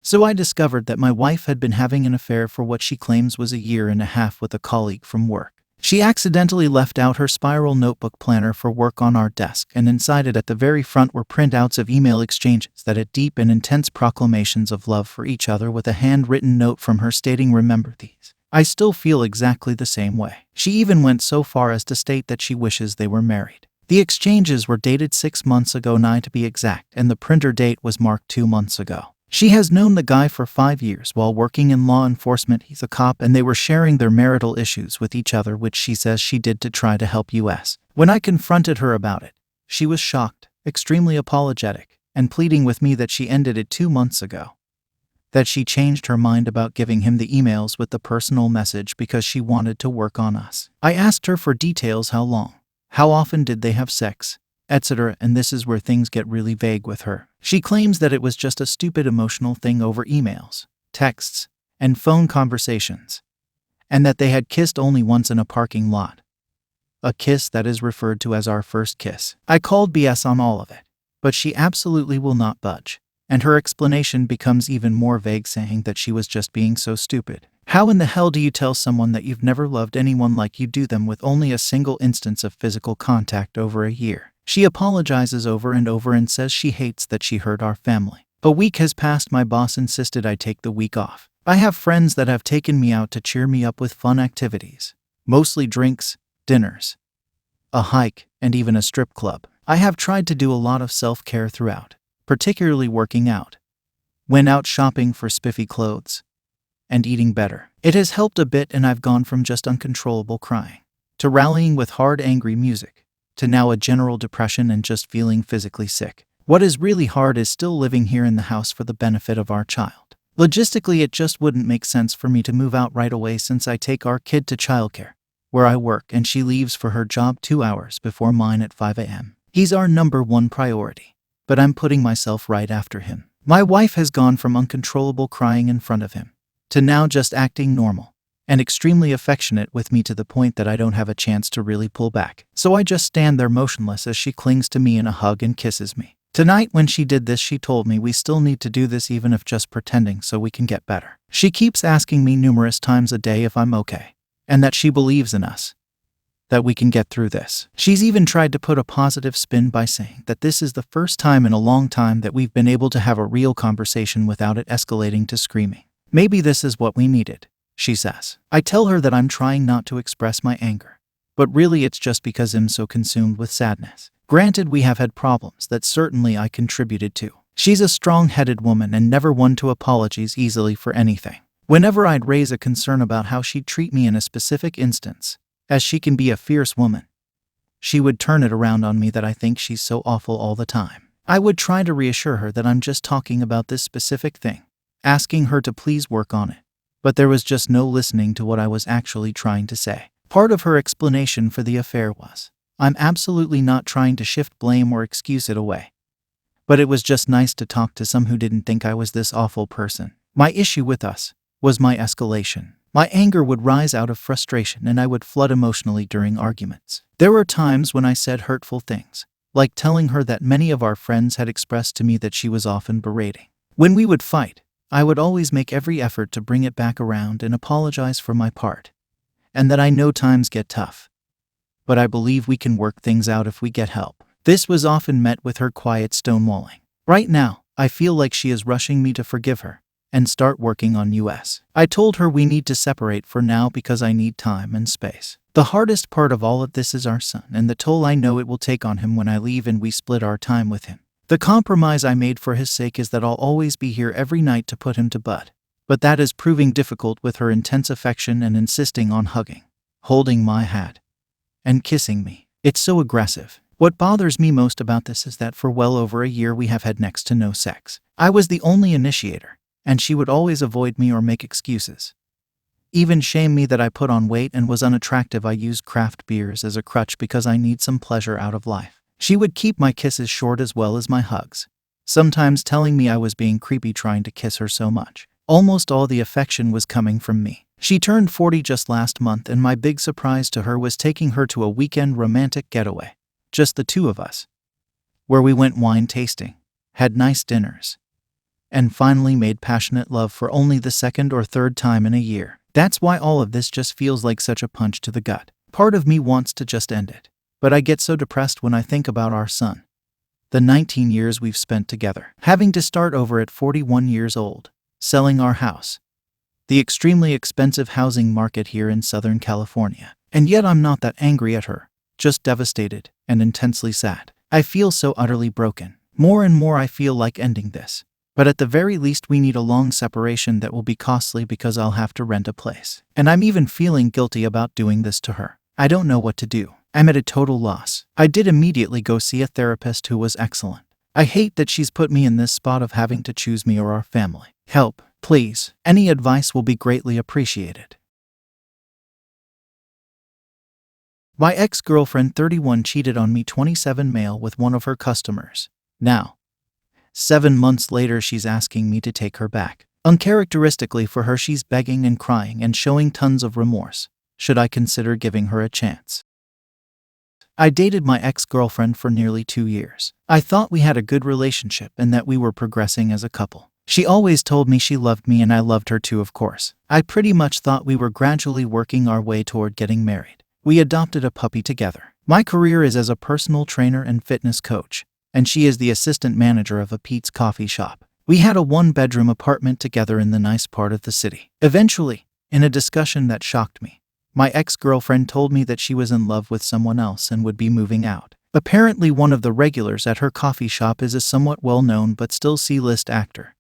So I discovered that my wife had been having an affair for what she claims was a year and a half with a colleague from work. She accidentally left out her spiral notebook planner for work on our desk, and inside it at the very front were printouts of email exchanges that had deep and intense proclamations of love for each other, with a handwritten note from her stating, "Remember these. I still feel exactly the same way." She even went so far as to state that she wishes they were married. The exchanges were dated 6 months ago, 9 to be exact, and the printer date was marked 2 months ago. She has known the guy for 5 years while working in law enforcement. He's a cop, and they were sharing their marital issues with each other, which she says she did to try to help us. When I confronted her about it, she was shocked, extremely apologetic, and pleading with me that she ended it 2 months ago. That she changed her mind about giving him the emails with the personal message because she wanted to work on us. I asked her for details: how long, how often did they have sex, etc., and this is where things get really vague with her. She claims that it was just a stupid emotional thing over emails, texts, and phone conversations, and that they had kissed only once in a parking lot. A kiss that is referred to as our first kiss. I called BS on all of it, but she absolutely will not budge, and her explanation becomes even more vague, saying that she was just being so stupid. How in the hell do you tell someone that you've never loved anyone like you do them with only a single instance of physical contact over a year? She apologizes over and over and says she hates that she hurt our family. A week has passed. My boss insisted I take the week off. I have friends that have taken me out to cheer me up with fun activities, mostly drinks, dinners, a hike, and even a strip club. I have tried to do a lot of self-care throughout, particularly working out, went out shopping for spiffy clothes, and eating better. It has helped a bit, and I've gone from just uncontrollable crying to rallying with hard, angry music, to now a general depression and just feeling physically sick. What is really hard is still living here in the house for the benefit of our child. Logistically, it just wouldn't make sense for me to move out right away, since I take our kid to childcare, where I work, and she leaves for her job 2 hours before mine at 5 a.m. He's our number one priority, but I'm putting myself right after him. My wife has gone from uncontrollable crying in front of him to now just acting normal and extremely affectionate with me, to the point that I don't have a chance to really pull back. So I just stand there motionless as she clings to me in a hug and kisses me. Tonight when she did this, she told me we still need to do this, even if just pretending, so we can get better. She keeps asking me numerous times a day if I'm okay, and that she believes in us, that we can get through this. She's even tried to put a positive spin by saying that this is the first time in a long time that we've been able to have a real conversation without it escalating to screaming. Maybe this is what we needed, she says. I tell her that I'm trying not to express my anger, but really it's just because I'm so consumed with sadness. Granted, we have had problems that certainly I contributed to. She's a strong-headed woman and never one to apologize easily for anything. Whenever I'd raise a concern about how she'd treat me in a specific instance, as she can be a fierce woman, she would turn it around on me that I think she's so awful all the time. I would try to reassure her that I'm just talking about this specific thing, asking her to please work on it. But there was just no listening to what I was actually trying to say. Part of her explanation for the affair was, I'm absolutely not trying to shift blame or excuse it away, but it was just nice to talk to some who didn't think I was this awful person. My issue with us was my escalation. My anger would rise out of frustration, and I would flood emotionally during arguments. There were times when I said hurtful things, like telling her that many of our friends had expressed to me that she was often berating. When we would fight, I would always make every effort to bring it back around and apologize for my part, and that I know times get tough, but I believe we can work things out if we get help. This was often met with her quiet stonewalling. Right now, I feel like she is rushing me to forgive her and start working on us. I told her we need to separate for now because I need time and space. The hardest part of all of this is our son and the toll I know it will take on him when I leave and we split our time with him. The compromise I made for his sake is that I'll always be here every night to put him to bed. But that is proving difficult with her intense affection and insisting on hugging, holding my hand, and kissing me. It's so aggressive. What bothers me most about this is that for well over a year we have had next to no sex. I was the only initiator, and she would always avoid me or make excuses. Even shame me that I put on weight and was unattractive. I used craft beers as a crutch because I need some pleasure out of life. She would keep my kisses short as well as my hugs, sometimes telling me I was being creepy trying to kiss her so much. Almost all the affection was coming from me. She turned 40 just last month, and my big surprise to her was taking her to a weekend romantic getaway, just the two of us, where we went wine tasting, had nice dinners, and finally made passionate love for only the second or third time in a year. That's why all of this just feels like such a punch to the gut. Part of me wants to just end it, but I get so depressed when I think about our son. The 19 years we've spent together, having to start over at 41 years old, selling our house, the extremely expensive housing market here in Southern California. And yet I'm not that angry at her, just devastated and intensely sad. I feel so utterly broken. More and more I feel like ending this. But at the very least we need a long separation that will be costly because I'll have to rent a place. And I'm even feeling guilty about doing this to her. I don't know what to do. I'm at a total loss. I did immediately go see a therapist who was excellent. I hate that she's put me in this spot of having to choose me or our family. Help, please. Any advice will be greatly appreciated. My ex-girlfriend 31 cheated on me 27 male with one of her customers. Now, 7 months later she's asking me to take her back. Uncharacteristically for her, she's begging and crying and showing tons of remorse. Should I consider giving her a chance? I dated my ex-girlfriend for nearly 2 years. I thought we had a good relationship and that we were progressing as a couple. She always told me she loved me and I loved her too, of course. I pretty much thought we were gradually working our way toward getting married. We adopted a puppy together. My career is as a personal trainer and fitness coach, and she is the assistant manager of a Pete's coffee shop. We had a 1-bedroom apartment together in the nice part of the city. Eventually, in a discussion that shocked me, my ex-girlfriend told me that she was in love with someone else and would be moving out. Apparently one of the regulars at her coffee shop is a somewhat well-known but still C-list actor,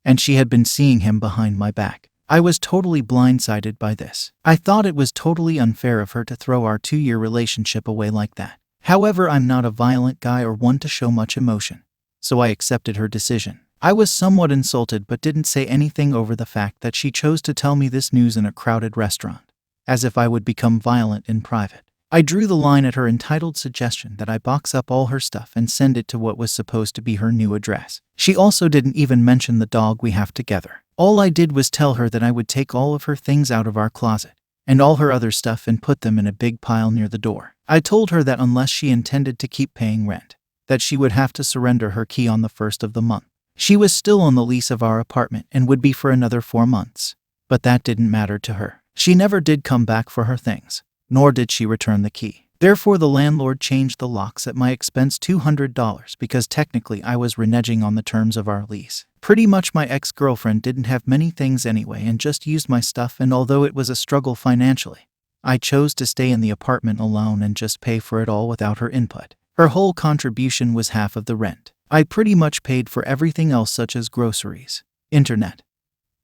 and she had been seeing him behind my back. I was totally blindsided by this. I thought it was totally unfair of her to throw our 2-year relationship away like that. However, I'm not a violent guy or one to show much emotion, so I accepted her decision. I was somewhat insulted but didn't say anything over the fact that she chose to tell me this news in a crowded restaurant, as if I would become violent in private. I drew the line at her entitled suggestion that I box up all her stuff and send it to what was supposed to be her new address. She also didn't even mention the dog we have together. All I did was tell her that I would take all of her things out of our closet and all her other stuff and put them in a big pile near the door. I told her that unless she intended to keep paying rent, that she would have to surrender her key on the 1st of the month. She was still on the lease of our apartment and would be for another 4 months, but that didn't matter to her. She never did come back for her things, nor did she return the key. Therefore, the landlord changed the locks at my expense $200 because technically I was reneging on the terms of our lease. Pretty much my ex-girlfriend didn't have many things anyway and just used my stuff, and although it was a struggle financially, I chose to stay in the apartment alone and just pay for it all without her input. Her whole contribution was half of the rent. I pretty much paid for everything else such as groceries, internet,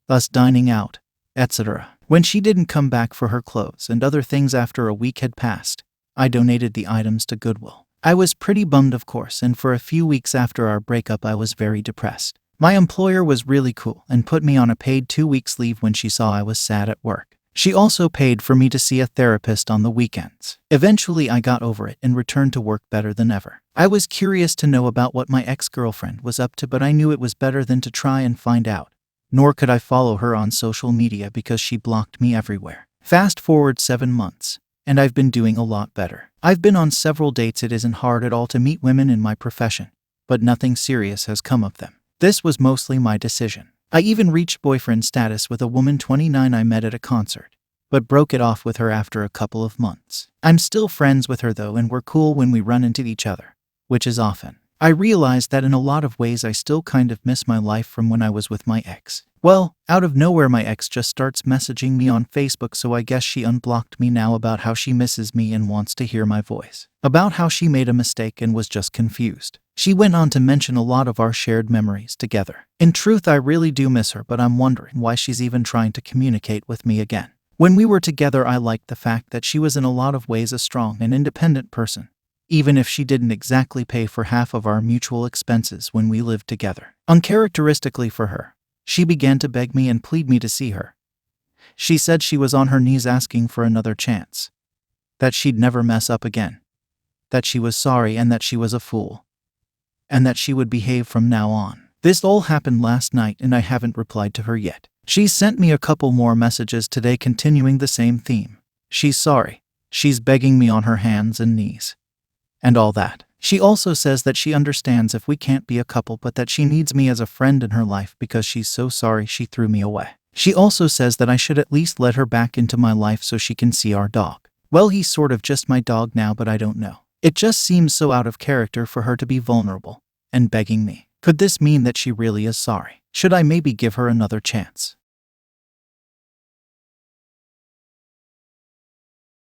us dining out, etc. When she didn't come back for her clothes and other things after a week had passed, I donated the items to Goodwill. I was pretty bummed, of course, and for a few weeks after our breakup I was very depressed. My employer was really cool and put me on a paid 2 weeks leave when she saw I was sad at work. She also paid for me to see a therapist on the weekends. Eventually I got over it and returned to work better than ever. I was curious to know about what my ex-girlfriend was up to, but I knew it was better than to try and find out. Nor could I follow her on social media because she blocked me everywhere. Fast forward 7 months, and I've been doing a lot better. I've been on several dates. It isn't hard at all to meet women in my profession, but nothing serious has come of them. This was mostly my decision. I even reached boyfriend status with a woman 29 I met at a concert, but broke it off with her after a couple of months. I'm still friends with her though, and we're cool when we run into each other, which is often. I realized that in a lot of ways I still kind of miss my life from when I was with my ex. Well, out of nowhere my ex just starts messaging me on Facebook, so I guess she unblocked me now, about how she misses me and wants to hear my voice. About how she made a mistake and was just confused. She went on to mention a lot of our shared memories together. In truth, I really do miss her, but I'm wondering why she's even trying to communicate with me again. When we were together, I liked the fact that she was in a lot of ways a strong and independent person, even if she didn't exactly pay for half of our mutual expenses when we lived together. Uncharacteristically for her, she began to beg me and plead me to see her. She said she was on her knees asking for another chance, that she'd never mess up again, that she was sorry and that she was a fool, and that she would behave from now on. This all happened last night and I haven't replied to her yet. She sent me a couple more messages today continuing the same theme. She's sorry. She's begging me on her hands and knees, and all that. She also says that she understands if we can't be a couple, but that she needs me as a friend in her life because she's so sorry she threw me away. She also says that I should at least let her back into my life so she can see our dog. Well, he's sort of just my dog now, but I don't know. It just seems so out of character for her to be vulnerable and begging me. Could this mean that she really is sorry? Should I maybe give her another chance?